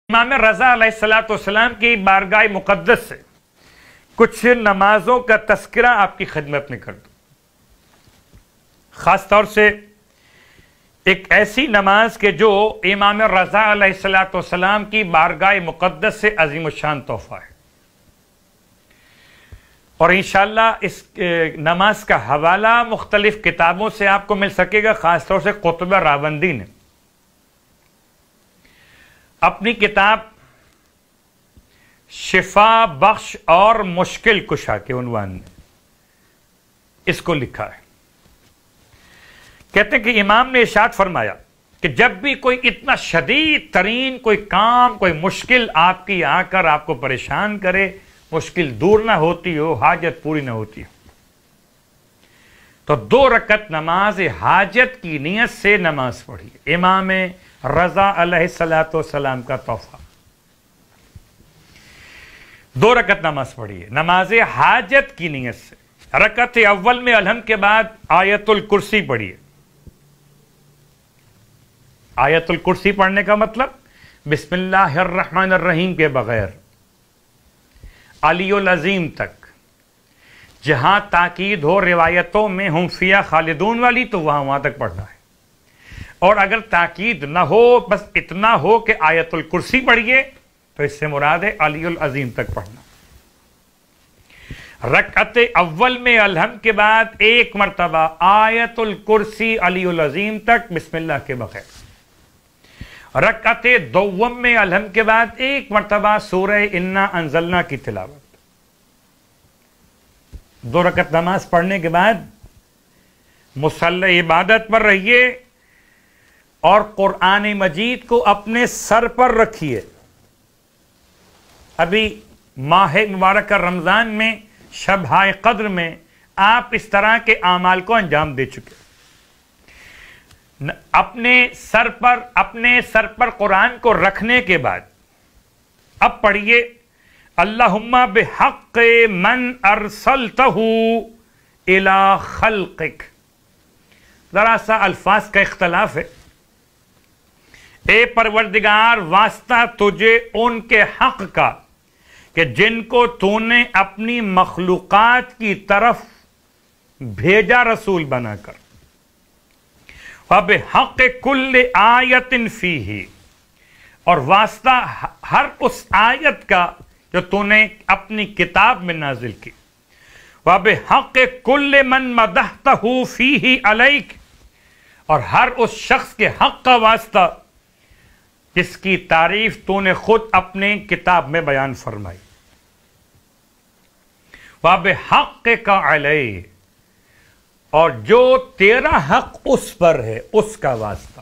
امام رضا علیہ السلام کی بارگاہ مقدس سے کچھ نمازوں کا تذکرہ آپ کی خدمت میں کر دوں. خاص طور سے ایک ایسی نماز کہ جو امام رضا علیہ السلام کی بارگاہ مقدس سے عظیم الشان تحفہ ہے. اور انشاءاللہ اس نماز کا حوالہ مختلف کتابوں سے آپ کو مل سکے گا. خاص طور سے قطب راوندی نے اپنی کتاب شفا بخش اور مشکل کشا کے عنوان میں اس کو لکھا ہے. کہتے ہیں کہ امام نے ارشاد فرمایا کہ جب بھی کوئی اتنا شدید ترین کوئی کام کوئی مشکل آپ کی آ کر آپ کو پریشان کرے، مشکل دور نہ ہوتی ہو، حاجت پوری نہ ہوتی ہو، تو 2 رکعت نماز حاجت کی نیت سے نماز پڑھیے. امام رضا علیہ السلام کا تحفہ. 2 رکعت نماز پڑھیے نماز حاجت کی نیت سے. رکعت اول میں الحمد کے بعد آیت الکرسی پڑھیے. آیت الکرسی پڑھنے کا مطلب بسم اللہ الرحمن الرحیم کے بغیر علی العظیم تک جہاں تاکید ہو روایتوں میں ہم فیہ خالدون والی تو وہاں تک پڑھنا ہے. اور اگر تاکید نہ ہو، بس اتنا ہو کہ آیت الکرسی پڑھیے تو اس سے مراد ہے علی العظیم تک پڑھنا. رکعت اول میں الحمد کے بعد 1 مرتبہ آیت الکرسی علی العظیم تک بسم اللہ کے بغیر. رکعت دوم میں الحمد کے بعد 1 مرتبہ سورہ انا انزلنا کی تلاوت. 2 رکعت نماز پڑھنے کے بعد مصلی عبادت پر رہیے اور قرآن مجید کو اپنے سر پر رکھیے. ابھی ماہ مبارکہ رمضان میں شب قدر میں آپ اس طرح کے اعمال کو انجام دے چکے. اپنے سر پر قرآن کو رکھنے کے بعد اب پڑھیے اللہم بحق من ارسلتہ الی خلقک. ذرا سا الفاظ کا اختلاف ہے. اے پروردگار واسطہ تجھے ان کے حق کا کہ جن کو تو نے اپنی مخلوقات کی طرف بھیجا رسول بنا کر. وَبِحَقِّ كُلِّ آیَةٍ فِيهِ، اور واسطہ ہر اس آیت کا جو تو نے اپنی کتاب میں نازل کی. وَبِحَقِّ كُلِّ مَن مَدَحْتَهُ فِيهِ عَلَيْكَ، اور ہر اس شخص کے حق کا واسطہ جس کی تعریف تو نے خود اپنے کتاب میں بیان فرمائی. وَبِحَقِّكَ عَلَيْهِ، اور جو تیرا حق اس پر ہے اس کا واسطہ،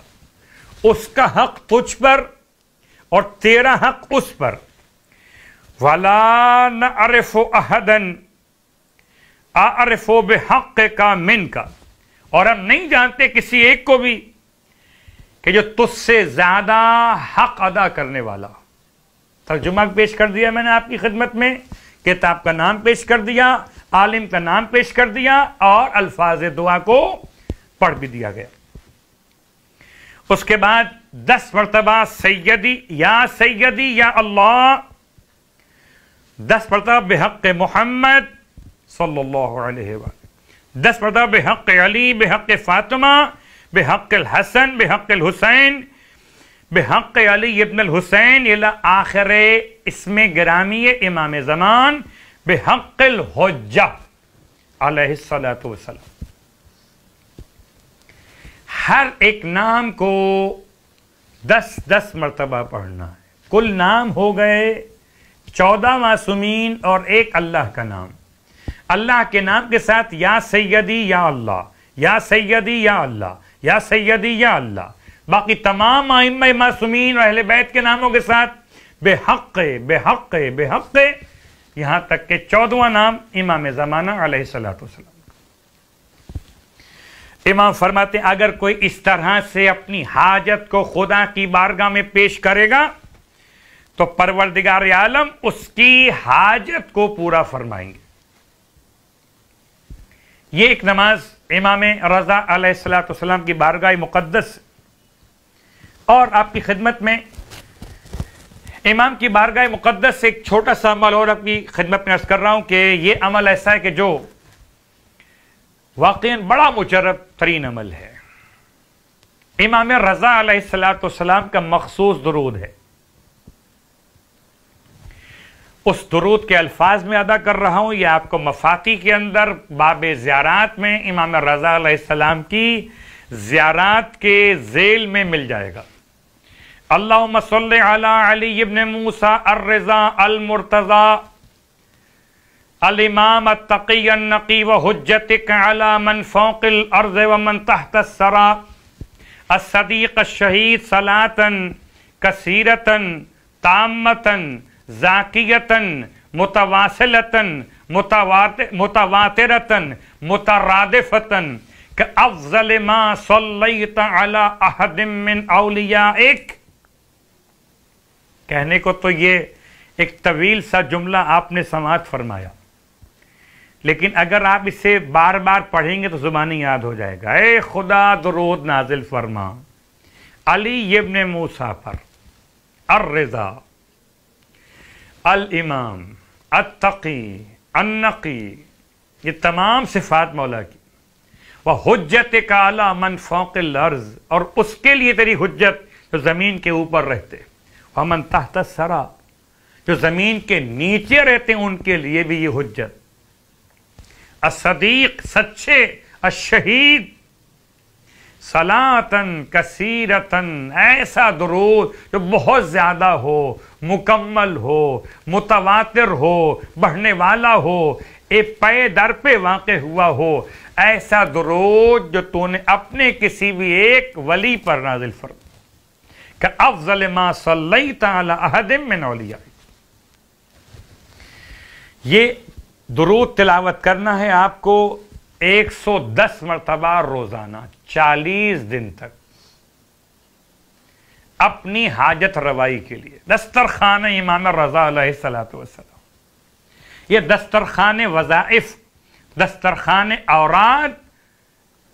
اس کا حق تجھ پر اور تیرا حق اس پر. وَلَا نَعْرِفُ أَحَدًا أَعْرِفُ بِحَقِّكَ مِنْكَ، اور ہم نہیں جانتے کسی ایک کو بھی کہ جو تجھ سے زیادہ حق ادا کرنے والا. ترجمہ پیش کر دیا میں نے آپ کی خدمت میں، کتاب کا نام پیش کر دیا، عالم کا نام پیش کر دیا اور الفاظ دعا کو پڑھ بھی دیا گیا. اس کے بعد 10 مرتبہ سیدی یا اللہ، 10 مرتبہ بحق محمد صلی اللہ علیہ وسلم، 10 مرتبہ بحق علی، بحق فاطمہ، بحق الحسن، بحق الحسین، بحق علی ابن الحسین الی آخر اسم گرامی امام زمان، بحق الحجہ علیہ السلام. ہر ایک نام کو 10 مرتبہ پڑھنا ہے. کل نام ہو گئے 14 معصومین اور ایک اللہ کا نام. اللہ کے نام کے ساتھ یا سیدی یا اللہ، یا سیدی یا اللہ، یا سیدی یا اللہ. باقی تمام ائمہ معصومین اور اہل بیت کے ناموں کے ساتھ بحق بحق بحق، یہاں تک کہ 14واں نام امام زمانہ علیہ السلام. امام فرماتے ہیں اگر کوئی اس طرح سے اپنی حاجت کو خدا کی بارگاہ میں پیش کرے گا تو پروردگار عالم اس کی حاجت کو پورا فرمائیں گے. یہ ایک نماز امام رضا علیہ السلام کی بارگاہ مقدس. اور آپ کی خدمت میں امام کی بارگاہ مقدس سے ایک چھوٹا سا عمل اور اپنی خدمت میں عرض کر رہا ہوں کہ یہ عمل ایسا ہے کہ جو واقعاً بڑا مجرب ترین عمل ہے. امام رضا علیہ السلام کا مخصوص درود ہے. اس درود کے الفاظ میں ادا کر رہا ہوں. یہ آپ کو مفاتی کے اندر باب زیارات میں امام رضا علیہ السلام کی زیارات کے ذیل میں مل جائے گا. اللہم صلی علی علی ابن موسیٰ الرضا المرتضی الامام التقی النقی وحجتک علی من فوق الارض ومن تحت الثری الصدیق الشہید صلاۃً کثیرۃً تامۃً ذاکیۃً متواصلۃً متواترۃً مترادفتً کافضل ما صلیت علی احد من اولیائک. کہنے کو تو یہ ایک طویل سا جملہ آپ نے سماعت فرمایا، لیکن اگر آپ اسے بار بار پڑھیں گے تو زبانی یاد ہو جائے گا. اے خدا درود نازل فرما علی ابن موسیٰ پر، الرضا، الامام، التقی، النقی، یہ تمام صفات مولا کی. وحجتک علی من فوق الارض، اور اس کے لیے تیری حجت جو زمین کے اوپر رہتے. ومن تحت الثری، جو زمین کے نیچے رہتے ہیں ان کے لیے بھی یہ حجت. الصدیق، سچے، الشہید، صلاۃً کثیرۃً، ایسا درود جو بہت زیادہ ہو، مکمل ہو، متواتر ہو، بڑھنے والا ہو، ایک پے در پہ واقع ہوا ہو. ایسا درود جو تو نے اپنے کسی بھی ایک ولی پر نازل فرما. کہ افضل ما صلیت علی احد من اولیاء. یہ درود تلاوت کرنا ہے آپ کو 110 مرتبہ روزانہ 40 دن تک، اپنی حاجت روائی کے لیے. دسترخوان امام رضا علیہ السلام، یہ دسترخوان وظائف، دسترخوان اوراد،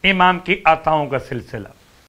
امام کی عطاؤں کا سلسلہ.